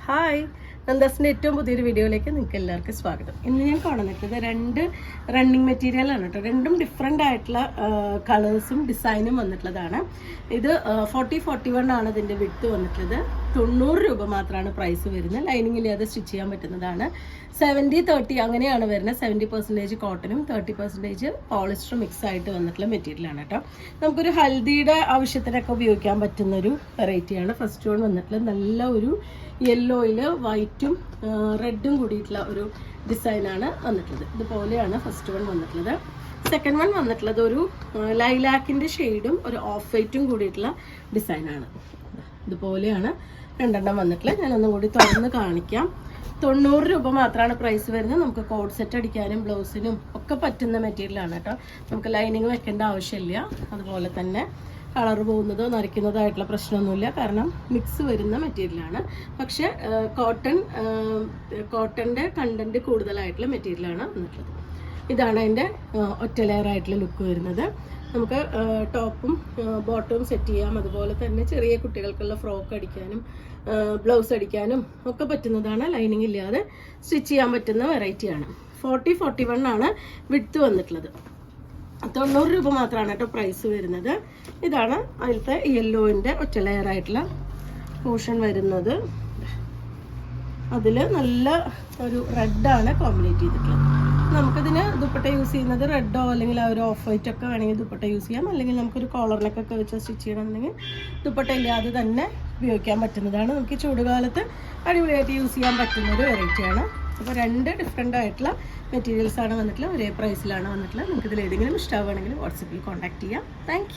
Hi, നന്ദാസിൻ്റെ ഏറ്റവും പുതിയൊരു വീഡിയോയിലേക്ക് നിങ്ങൾക്ക് എല്ലാവർക്കും സ്വാഗതം. ഇന്ന് ഞാൻ കൊണ്ടുവന്നിട്ടത് രണ്ട് റണ്ണിങ് മെറ്റീരിയലാണ് കേട്ടോ. രണ്ടും ഡിഫറെൻ്റ് ആയിട്ടുള്ള കളേഴ്സും ഡിസൈനും വന്നിട്ടുള്ളതാണ്. ഇത് 40-41 ആണ് ഇതിൻ്റെ വിഡ്ത്ത് വന്നിട്ടുള്ളത്. 90 രൂപ മാത്രമാണ് പ്രൈസ് വരുന്നത്. ലൈനിങ് ഇല്ലാതെ സ്റ്റിച്ച് ചെയ്യാൻ പറ്റുന്നതാണ്. 70-30 അങ്ങനെയാണ് വരുന്നത്. 70% കോട്ടനും 30% പോളിസ്റ്റർ മിക്സ് ആയിട്ട് വന്നിട്ടുള്ള മെറ്റീരിയലാണ് കേട്ടോ. നമുക്കൊരു ഹൽദിയുടെ ആവശ്യത്തിനൊക്കെ ഉപയോഗിക്കാൻ പറ്റുന്നൊരു വെറൈറ്റിയാണ്. ഫസ്റ്റ് വൺ വന്നിട്ടുള്ളത് നല്ല ഒരു യെല്ലോയിൽ വൈറ്റും റെഡും കൂടിയിട്ടുള്ള ഒരു ഡിസൈനാണ് വന്നിട്ടുള്ളത്. ഇതുപോലെയാണ് ഫസ്റ്റ് വൺ വന്നിട്ടുള്ളത്. സെക്കൻഡ് വൺ വന്നിട്ടുള്ളത് ഒരു ലൈലാക്കിൻ്റെ ഷെയ്ഡും ഒരു ഓഫ് വൈറ്റും കൂടിയിട്ടുള്ള ഡിസൈനാണ്. ഇതുപോലെയാണ് രണ്ടെണ്ണം വന്നിട്ടുള്ളത്. ഞാനൊന്നും കൂടി തുറന്ന് കാണിക്കാം. 90 രൂപ മാത്രമാണ് പ്രൈസ് വരുന്നത്. നമുക്ക് കോഡ് സെറ്റ് അടിക്കാനും ബ്ലൗസിനും ഒക്കെ പറ്റുന്ന മെറ്റീരിയലാണ് കേട്ടോ. നമുക്ക് ലൈനിങ് വെക്കേണ്ട ആവശ്യമില്ല. അതുപോലെ തന്നെ കളർ പോകുന്നതോ നരയ്ക്കുന്നതോ ആയിട്ടുള്ള പ്രശ്നമൊന്നുമില്ല, കാരണം മിക്സ് വരുന്ന മെറ്റീരിയലാണ്. പക്ഷേ കോട്ടൻ്റെ കണ്ടൻറ്റ് കൂടുതലായിട്ടുള്ള മെറ്റീരിയലാണ് വന്നിട്ടുള്ളത്. ഇതാണ് അതിൻ്റെ ഒറ്റ ലെയർ ആയിട്ടുള്ള ലുക്ക് വരുന്നത്. നമുക്ക് ടോപ്പും ബോട്ടവും സെറ്റ് ചെയ്യാം. അതുപോലെ തന്നെ ചെറിയ കുട്ടികൾക്കുള്ള ഫ്രോക്ക് അടിക്കാനും ബ്ലൗസ് അടിക്കാനും ഒക്കെ പറ്റുന്നതാണ്. ലൈനിങ് ഇല്ലാതെ സ്റ്റിച്ച് ചെയ്യാൻ പറ്റുന്ന വെറൈറ്റിയാണ്. 40-41 ആണ് വിഡ്ത്ത് വന്നിട്ടുള്ളത്. 90 രൂപ മാത്രമാണ് കേട്ടോ പ്രൈസ് വരുന്നത്. ഇതാണ് അതിലത്തെ യെല്ലോവിൻ്റെ ഒറ്റ ലെയർ ആയിട്ടുള്ള പോർഷൻ വരുന്നത്. അതിൽ നല്ല ഒരു റെഡാണ് കോമ്പിനേറ്റ് ചെയ്തിട്ടുള്ളത്. നമുക്കിതിന് ദുപ്പട്ട യൂസ് ചെയ്യുന്നത് റെഡോ അല്ലെങ്കിൽ ആ ഒരു ഓഫ് വൈറ്റ് ഒക്കെ വേണമെങ്കിൽ ദുപ്പട്ട യൂസ് ചെയ്യാം. അല്ലെങ്കിൽ നമുക്കൊരു കോളറിനൊക്കെ വെച്ച് സ്റ്റിച്ച് ചെയ്യണമെന്നുണ്ടെങ്കിൽ ദുപ്പട്ട ഇല്ലാതെ തന്നെ ഉപയോഗിക്കാൻ പറ്റുന്നതാണ്. നമുക്ക് ചൂടുകാലത്ത് അടിപൊളിയായിട്ട് യൂസ് ചെയ്യാൻ പറ്റുന്ന ഒരു വെറൈറ്റിയാണ്. അപ്പോൾ രണ്ട് ഡിഫറെൻ്റ് ആയിട്ടുള്ള മെറ്റീരിയൽസാണ് വന്നിട്ടുള്ളത്. ഒരേ പ്രൈസിലാണ് വന്നിട്ടുള്ളത്. നിങ്ങൾക്ക് ഇതിൽ ഏതെങ്കിലും ഇഷ്ടമാവുകയാണെങ്കിൽ വാട്സപ്പിൽ കോൺടാക്ട് ചെയ്യാം. താങ്ക്